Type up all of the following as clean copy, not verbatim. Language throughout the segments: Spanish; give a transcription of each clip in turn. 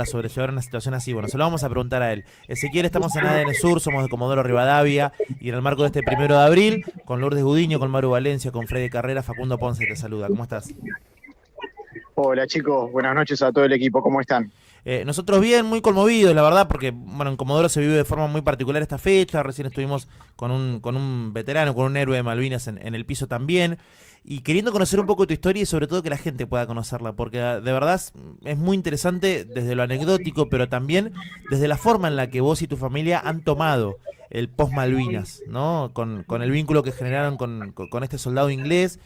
a sobrellevar una situación así? Bueno, se lo vamos a preguntar a él. Ezequiel, estamos en ADN Sur, somos de Comodoro Rivadavia, y en el marco de este 1 de abril, con Lourdes Gudiño, con Maru Valencia, con Freddy Carrera, Facundo Ponce te saluda. ¿Cómo estás? Hola chicos, buenas noches a todo el equipo, ¿cómo están? Nosotros bien, muy conmovidos, la verdad, porque bueno, en Comodoro se vive de forma muy particular esta fecha. Recién estuvimos con un veterano, con un héroe de Malvinas en el piso también. Y queriendo conocer un poco tu historia y sobre todo que la gente pueda conocerla, porque de verdad es muy interesante desde lo anecdótico, pero también desde la forma en la que vos y tu familia han tomado el post Malvinas, ¿no? Con el vínculo que generaron con este soldado inglés,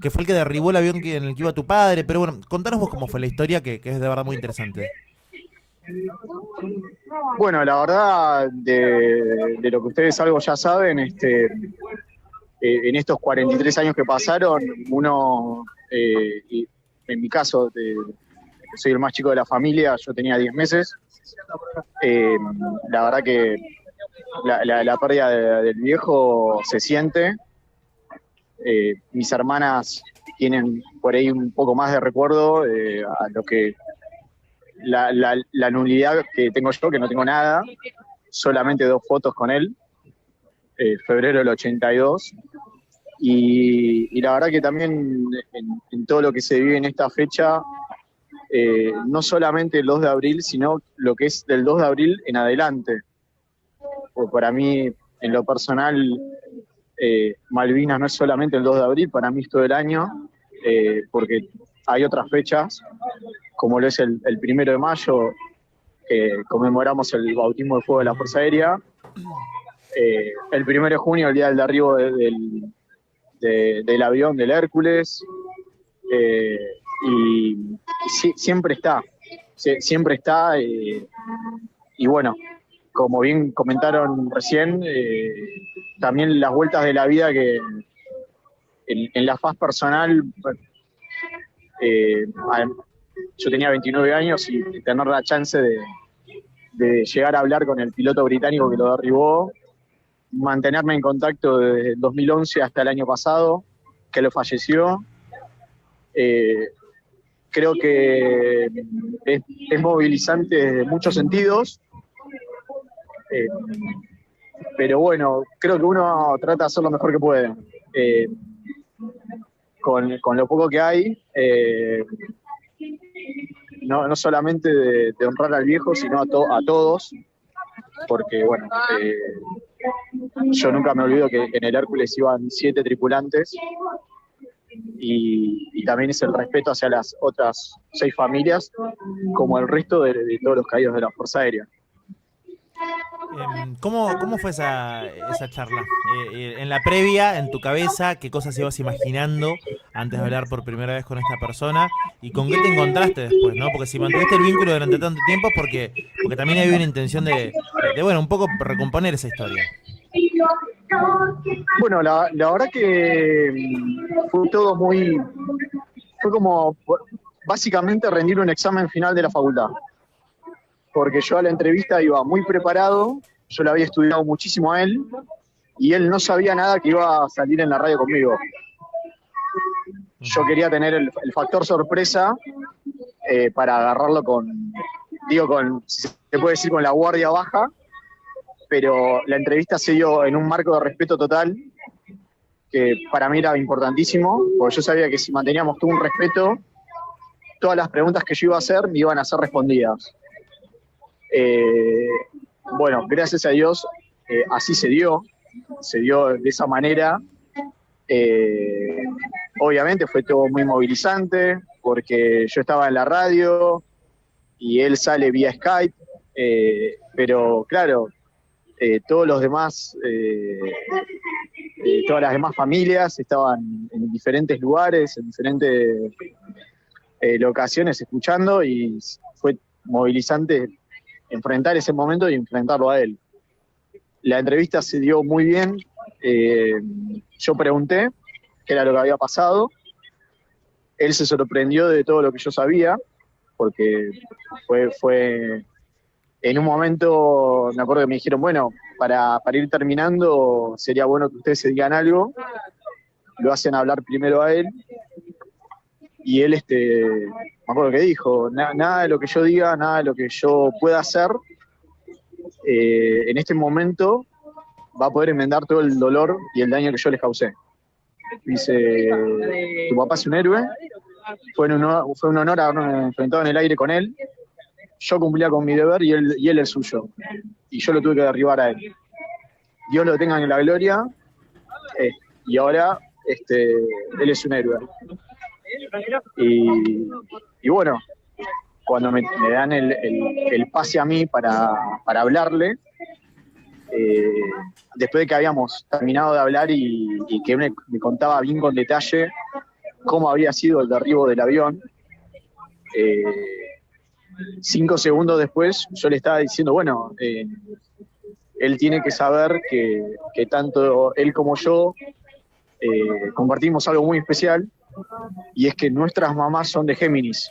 que fue el que derribó el avión en el que iba tu padre. Pero bueno, contanos vos cómo fue la historia, que es de verdad muy interesante. Bueno, la verdad, de lo que ustedes algo ya saben, en estos 43 años que pasaron, y en mi caso, soy el más chico de la familia, yo tenía 10 meses. eh, la verdad que la pérdida del viejo se siente. Mis hermanas tienen por ahí un poco más de recuerdo a lo que la nulidad que tengo yo, que no tengo nada, solamente 2 fotos con él, febrero del 82. Y la verdad que también en todo lo que se vive en esta fecha, no solamente el 2 de abril, sino lo que es del 2 de abril en adelante. Porque para mí, en lo personal, Malvinas no es solamente el 2 de abril, para mí es todo el año, porque hay otras fechas, como lo es el 1 de mayo, que conmemoramos el bautismo de fuego de la Fuerza Aérea, el 1 de junio, el día del derribo del avión del Hércules, eh, y siempre está, siempre está, y bueno, como bien comentaron recién, también las vueltas de la vida que en la faz personal, eh, yo tenía 29 años y tener la chance de llegar a hablar con el piloto británico que lo derribó, mantenerme en contacto desde el 2011 hasta el año pasado, que lo falleció. Eh, Creo que es movilizante desde muchos sentidos, eh, pero bueno, creo que uno trata de hacer lo mejor que puede. Eh, con lo poco que hay, no solamente de honrar al viejo, sino a todos, porque bueno, yo nunca me olvido que en el Hércules iban 7 tripulantes, y también es el respeto hacia las otras 6 familias, como el resto de todos los caídos de la Fuerza Aérea. ¿Cómo fue esa charla? En la previa, en tu cabeza, ¿qué cosas ibas imaginando antes de hablar por primera vez con esta persona? ¿Y con qué te encontraste después, no? Porque si mantuviste el vínculo durante tanto tiempo es porque también había una intención bueno, un poco recomponer esa historia. Bueno, la verdad que fue todo fue como básicamente rendir un examen final de la facultad, porque yo a la entrevista iba muy preparado, yo le había estudiado muchísimo a él, y él no sabía nada que iba a salir en la radio conmigo. Yo quería tener el factor sorpresa, para agarrarlo si se puede decir, con la guardia baja, pero la entrevista se dio en un marco de respeto total, que para mí era importantísimo, porque yo sabía que si manteníamos todo un respeto, todas las preguntas que yo iba a hacer me iban a ser respondidas. Eh, bueno, gracias a Dios, así se dio de esa manera. Eh, Obviamente fue todo muy movilizante, porque yo estaba en la radio y él sale vía Skype, pero claro, todos los demás, todas las demás familias estaban en diferentes lugares, en diferentes locaciones escuchando, y fue movilizante enfrentar ese momento y enfrentarlo a él. La entrevista se dio muy bien. eh, yo pregunté qué era lo que había pasado. Él se sorprendió de todo lo que yo sabía, porque fue en un momento, me acuerdo que me dijeron, bueno, para ir terminando, sería bueno que ustedes se digan algo. Lo hacen hablar primero a él, y él, me acuerdo que dijo, nada de lo que yo diga, nada de lo que yo pueda hacer, en este momento va a poder enmendar todo el dolor y el daño que yo les causé. Dice, tu papá es un héroe, fue un honor haberme enfrentado en el aire con él, yo cumplía con mi deber y él el suyo, y yo lo tuve que derribar a él. Dios lo tenga en la gloria, y ahora él es un héroe. Y bueno, cuando me dan el pase a mí para hablarle, después de que habíamos terminado de hablar y que me contaba bien con detalle cómo había sido el derribo del avión, 5 segundos después yo le estaba diciendo, bueno, él tiene que saber que tanto él como yo compartimos algo muy especial, y es que nuestras mamás son de Géminis.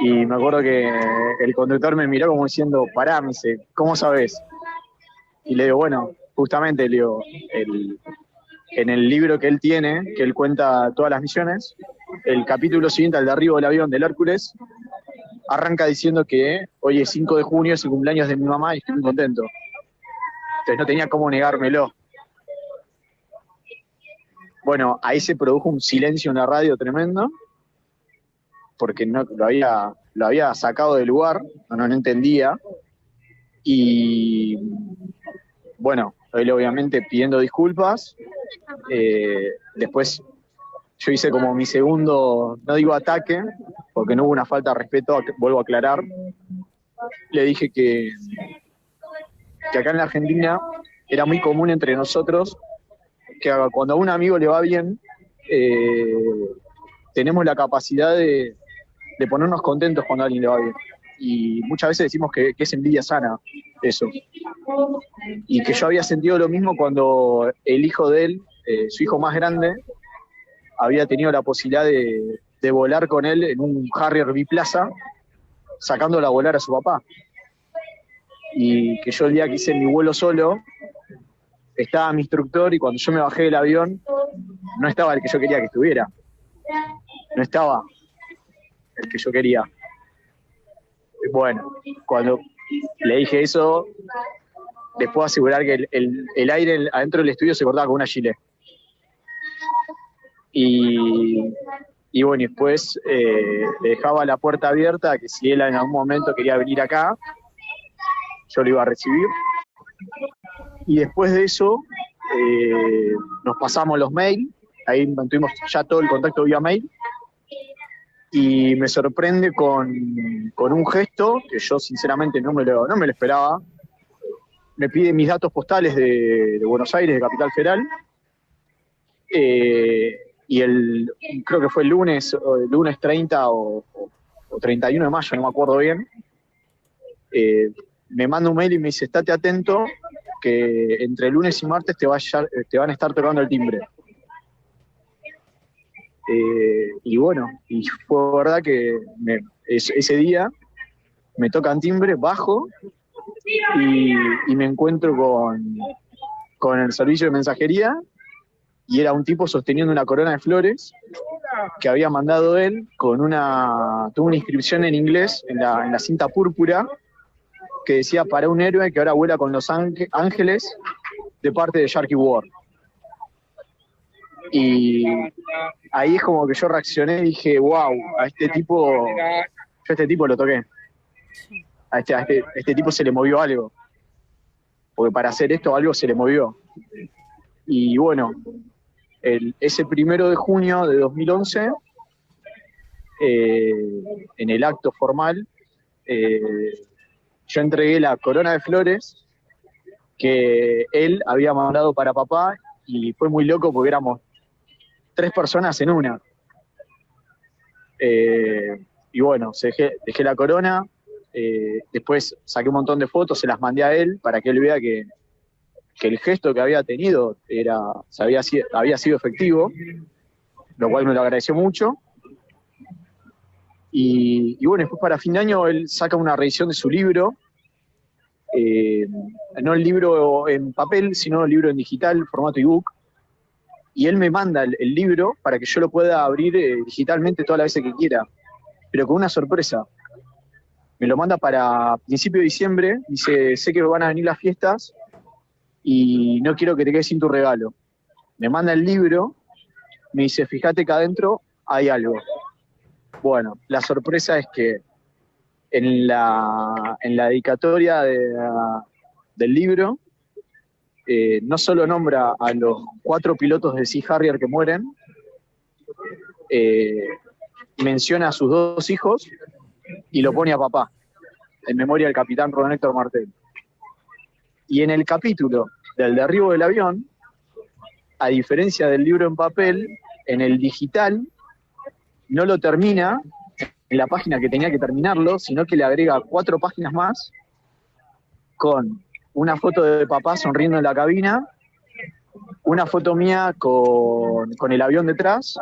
Y me acuerdo que el conductor me miró como diciendo, pará, me dice, ¿cómo sabes? Y le digo, bueno, justamente le digo, en el libro que él tiene, que él cuenta todas las misiones, el capítulo siguiente al derribo del avión del Hércules, arranca diciendo que hoy es 5 de junio, es el cumpleaños de mi mamá y estoy muy contento. Entonces no tenía cómo negármelo. Bueno, ahí se produjo un silencio en la radio tremendo, porque no lo había sacado del lugar, no entendía. Y bueno, él obviamente pidiendo disculpas. Después yo hice como mi segundo, no digo ataque, porque no hubo una falta de respeto, vuelvo a aclarar. Le dije que acá en la Argentina era muy común entre nosotros que cuando a un amigo le va bien, tenemos la capacidad de ponernos contentos cuando a alguien le va bien. Y muchas veces decimos que es envidia sana, eso. Y que yo había sentido lo mismo cuando el hijo de él, su hijo más grande, había tenido la posibilidad de volar con él en un Harrier biplaza, sacándolo a volar a su papá. Y que yo el día que hice mi vuelo solo, estaba mi instructor, y cuando yo me bajé del avión, no estaba el que yo quería que estuviera. No estaba el que yo quería. Bueno, cuando le dije eso, les puedo asegurar que el aire adentro del estudio se cortaba con una gilet. Y bueno, y después le dejaba la puerta abierta, que si él en algún momento quería venir acá, yo lo iba a recibir. Y después de eso, nos pasamos los mails, ahí mantuvimos ya todo el contacto vía mail, y me sorprende con un gesto que yo sinceramente no me lo esperaba. Me pide mis datos postales de Buenos Aires, de Capital Federal, y creo que fue el lunes 30 o 31 de mayo, no me acuerdo bien, me manda un mail y me dice, estate atento, que entre lunes y martes te van a estar tocando el timbre. Y bueno, y fue verdad que ese día me tocan timbre, bajo, y me encuentro con el servicio de mensajería, y era un tipo sosteniendo una corona de flores que había mandado él con tuvo una inscripción en inglés en la cinta púrpura que decía, para un héroe que ahora vuela con los ángeles, de parte de Sharky War. Y ahí es como que yo reaccioné y dije, wow, yo a este tipo lo toqué. A este tipo se le movió algo. Porque para hacer esto algo se le movió. Y bueno, ese 1 de junio de 2011, en el acto formal, yo entregué la corona de flores que él había mandado para papá, y fue muy loco porque éramos 3 personas en una. Y bueno, dejé la corona, después saqué un montón de fotos, se las mandé a él para que él vea que el gesto que había tenido había sido efectivo, lo cual me lo agradeció mucho. Y bueno, después para fin de año él saca una reedición de su libro, no el libro en papel, sino el libro en digital, formato ebook, y él me manda el libro para que yo lo pueda abrir digitalmente todas las veces que quiera, pero con una sorpresa. Me lo manda para principio de diciembre, dice, sé que van a venir las fiestas y no quiero que te quedes sin tu regalo. Me manda el libro, me dice, fíjate que adentro hay algo. Bueno, la sorpresa es que en la dedicatoria del libro, no solo nombra a los 4 pilotos de Sea Harrier que mueren, menciona a sus 2 hijos y lo pone a papá, en memoria del capitán Ron Héctor Martel. Y en el capítulo del derribo del avión, a diferencia del libro en papel, en el digital no lo termina en la página que tenía que terminarlo, sino que le agrega 4 páginas más con una foto de papá sonriendo en la cabina, una foto mía con el avión detrás,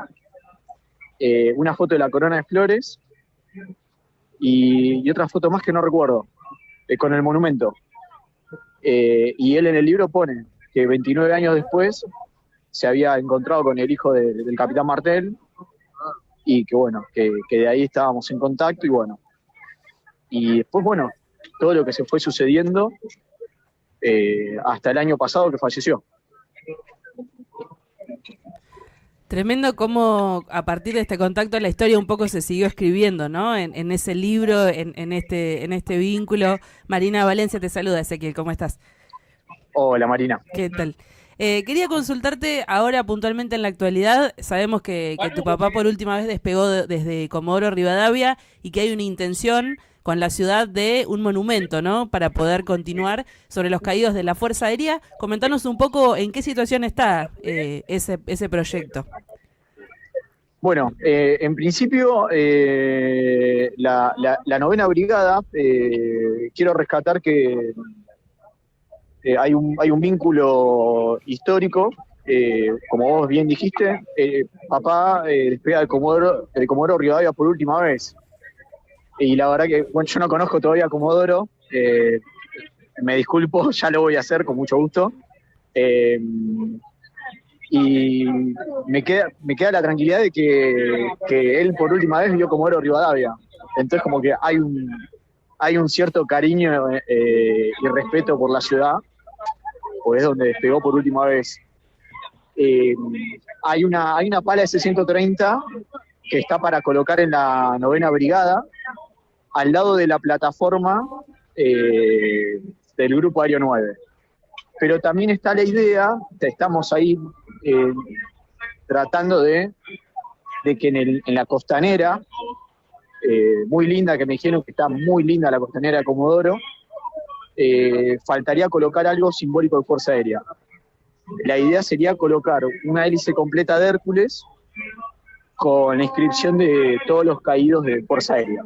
una foto de la corona de flores y otra foto más que no recuerdo, con el monumento. Y él en el libro pone que 29 años después se había encontrado con el hijo del capitán Martel y que bueno, que de ahí estábamos en contacto y bueno. Y después, bueno, todo lo que se fue sucediendo hasta el año pasado que falleció. Tremendo cómo a partir de este contacto la historia un poco se siguió escribiendo, ¿no? En ese libro, en este vínculo. Marina Valencia te saluda, Ezequiel, ¿cómo estás? Hola, Marina. ¿Qué tal? Quería consultarte ahora puntualmente en la actualidad. Sabemos que tu papá por última vez despegó desde Comodoro Rivadavia y que hay una intención con la ciudad de un monumento, ¿no? Para poder continuar sobre los caídos de la Fuerza Aérea. Comentanos un poco en qué situación está ese proyecto. Bueno, en principio la 9ª Brigada, quiero rescatar que hay un vínculo histórico, como vos bien dijiste, papá despega de Comodoro Rivadavia por última vez. Y la verdad que, bueno, yo no conozco todavía Comodoro, me disculpo, ya lo voy a hacer con mucho gusto. Y me queda la tranquilidad de que él por última vez vio Comodoro Rivadavia. Entonces como que hay un cierto cariño y respeto por la ciudad, pues es donde despegó por última vez. Hay una pala S-130 que está para colocar en la 9ª Brigada, al lado de la plataforma del Grupo Aéreo 9. Pero también está la idea, estamos ahí tratando de que en la costanera, muy linda, que me dijeron que está muy linda la costanera de Comodoro, faltaría colocar algo simbólico de Fuerza Aérea. La idea sería colocar una hélice completa de Hércules con la inscripción de todos los caídos de Fuerza Aérea.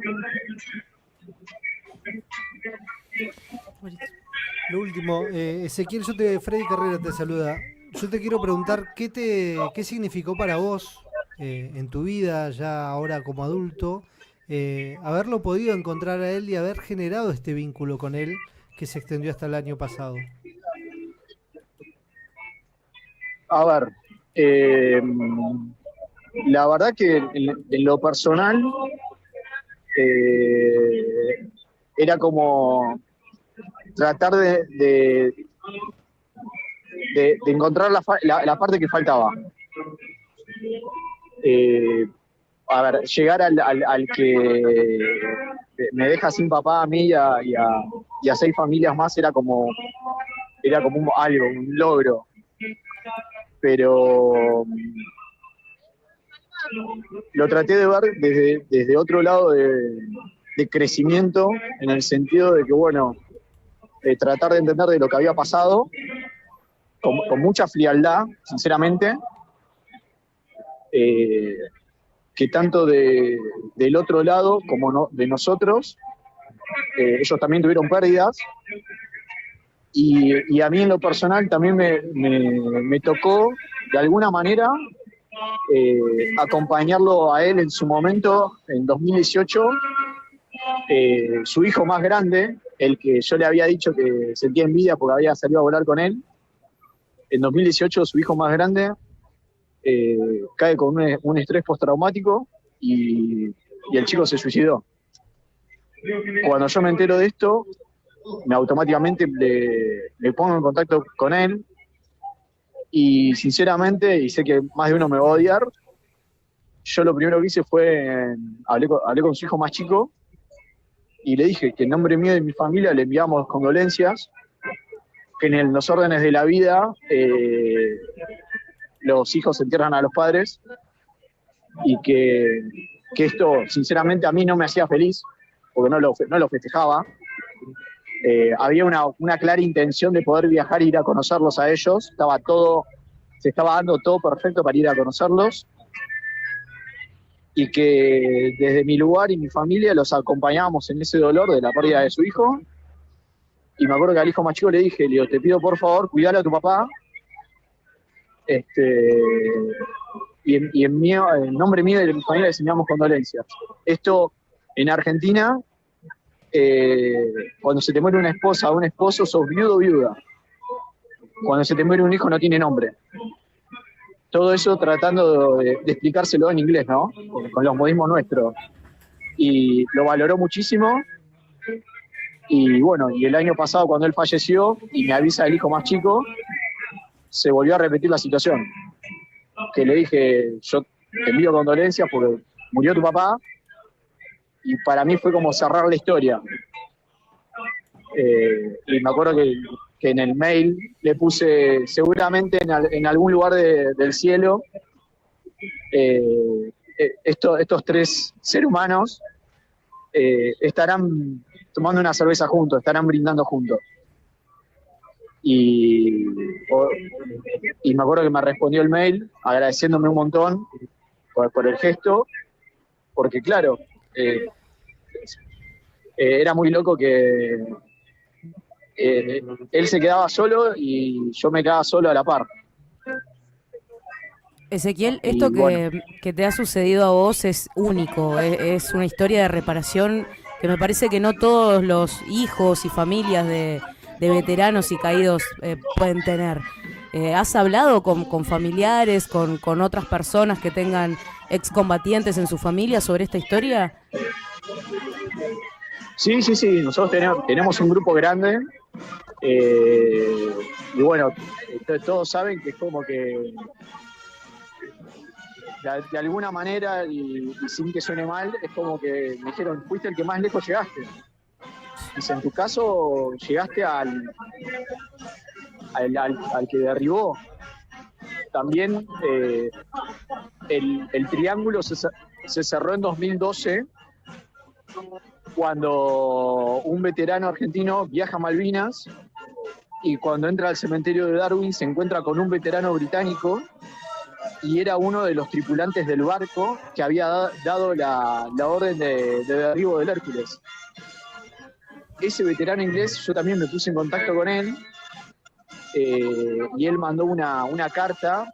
Lo último, Ezequiel, Freddy Carrera te saluda. Yo te quiero preguntar, ¿qué significó para vos en tu vida, ya ahora como adulto, haberlo podido encontrar a él y haber generado este vínculo con él que se extendió hasta el año pasado? A ver, la verdad que en lo personal era como tratar de encontrar la parte que faltaba. A ver, llegar al que me deja sin papá a mí y a 6 familias más era como algo, un logro. Pero lo traté de ver desde otro lado de crecimiento, en el sentido de que, bueno, tratar de entender de lo que había pasado, con mucha frialdad, sinceramente, que tanto del otro lado como de nosotros, ellos también tuvieron pérdidas, y a mí en lo personal también me tocó, de alguna manera, acompañarlo a él en su momento, en 2018, su hijo más grande, el que yo le había dicho que sentía envidia porque había salido a volar con él, en 2018 su hijo más grande cae con un estrés postraumático y el chico se suicidó. Cuando yo me entero de esto, automáticamente le pongo en contacto con él y sinceramente, y sé que más de uno me va a odiar, yo lo primero que hice fue, hablé con su hijo más chico y le dije que en nombre mío y de mi familia le enviamos condolencias, que en los órdenes de la vida los hijos entierran a los padres y que esto sinceramente a mí no me hacía feliz, porque no lo festejaba. Había una clara intención de poder viajar e ir a conocerlos a ellos, se estaba dando todo perfecto para ir a conocerlos, y que desde mi lugar y mi familia los acompañábamos en ese dolor de la pérdida de su hijo. Y me acuerdo que al hijo más chico le dije, te pido por favor, cuidale a tu papá, y en nombre mío y de mi familia les enviamos condolencias. Esto en Argentina, cuando se te muere una esposa o un esposo, sos viudo o viuda. Cuando se te muere un hijo no tiene nombre. Todo eso tratando de explicárselo en inglés, ¿no? Con los modismos nuestros. Y lo valoró muchísimo. Y bueno, y el año pasado cuando él falleció y me avisa el hijo más chico, se volvió a repetir la situación. Que le dije, yo te envío condolencias porque murió tu papá, y para mí fue como cerrar la historia. Y me acuerdo que en el mail le puse, seguramente en algún lugar del cielo, estos tres seres humanos estarán tomando una cerveza juntos, estarán brindando juntos. Y me acuerdo que me respondió el mail agradeciéndome un montón por el gesto, porque claro, era muy loco que él se quedaba solo y yo me quedaba solo a la par. Ezequiel, esto que te ha sucedido a vos es único, es una historia de reparación que me parece que no todos los hijos y familias de veteranos y caídos pueden tener. ¿Has hablado con familiares, con otras personas que tengan excombatientes en su familia sobre esta historia? Sí, nosotros tenemos un grupo grande, y bueno, todos saben que es como que de alguna manera, y sin que suene mal, es como que me dijeron, fuiste el que más lejos llegaste. Dice, en tu caso llegaste al que derribó. También el triángulo se cerró en 2012, cuando un veterano argentino viaja a Malvinas y cuando entra al cementerio de Darwin se encuentra con un veterano británico y era uno de los tripulantes del barco que había dado la orden de derribo del Hércules. Ese veterano inglés, yo también me puse en contacto con él, y él mandó una carta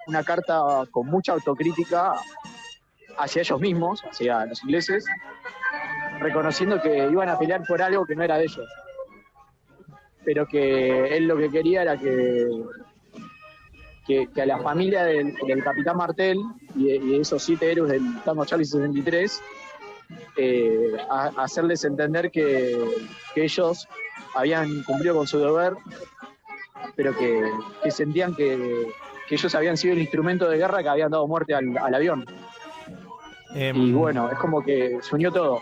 con mucha autocrítica hacia ellos mismos, hacia los ingleses, reconociendo que iban a pelear por algo que no era de ellos, pero que él lo que quería era que a la familia del Capitán Martel y de esos 7 héroes del Tango Charlie 63, hacerles entender que ellos habían cumplido con su deber, pero que sentían que ellos habían sido el instrumento de guerra que habían dado muerte al avión. Y bueno, es como que se unió todo.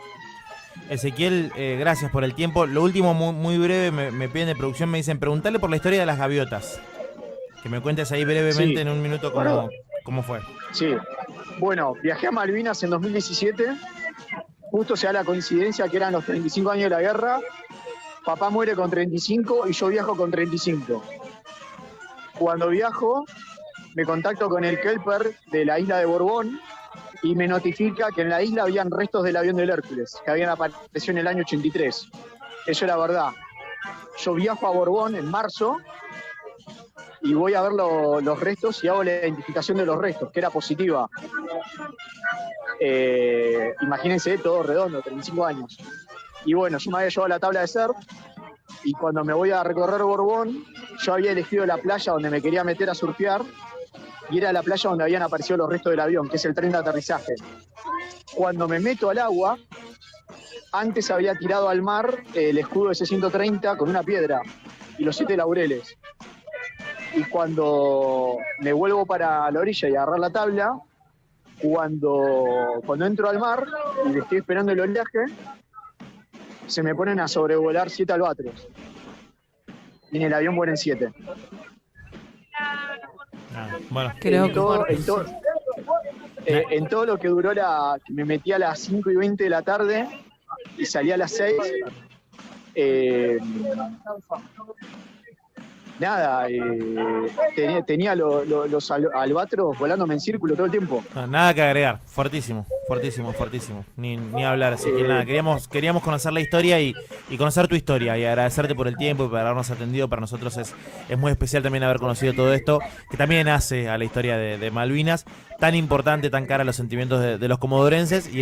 Ezequiel, gracias por el tiempo. Lo último, muy breve, me piden de producción, me dicen, preguntale por la historia de las gaviotas. Que me cuentes ahí brevemente, sí, en un minuto cómo fue. Sí, bueno, viajé a Malvinas en 2017, justo se da la coincidencia que eran los 35 años de la guerra, papá muere con 35 y yo viajo con 35. Cuando viajo, me contacto con el Kelper de la isla de Borbón y me notifica que en la isla habían restos del avión del Hércules, que habían aparecido en el año 83. Eso era verdad. Yo viajo a Borbón en marzo y voy a ver los restos y hago la identificación de los restos, que era positiva. Imagínense, todo redondo, 35 años. Y bueno, yo me había llevado la tabla de surf y cuando me voy a recorrer Borbón, yo había elegido la playa donde me quería meter a surfear y era la playa donde habían aparecido los restos del avión, que es el tren de aterrizaje. Cuando me meto al agua, antes había tirado al mar el escudo de C-130 con una piedra y los 7 laureles. Y cuando me vuelvo para la orilla y agarrar la tabla, cuando entro al mar y estoy esperando el oleaje, se me ponen a sobrevolar 7 albatros. Y en el avión mueren 7. Bueno, En todo lo que duró que me metí a las 5:20 de la tarde y salí a las 6. Nada, tenía los albatros volándome en círculo todo el tiempo. nada que agregar, fuertísimo, fuertísimo, fuertísimo. Ni hablar, así que nada, queríamos conocer la historia y conocer tu historia y agradecerte por el tiempo y por habernos atendido. Para nosotros es muy especial también haber conocido todo esto, que también hace a la historia de Malvinas tan importante, tan cara a los sentimientos de los comodorenses.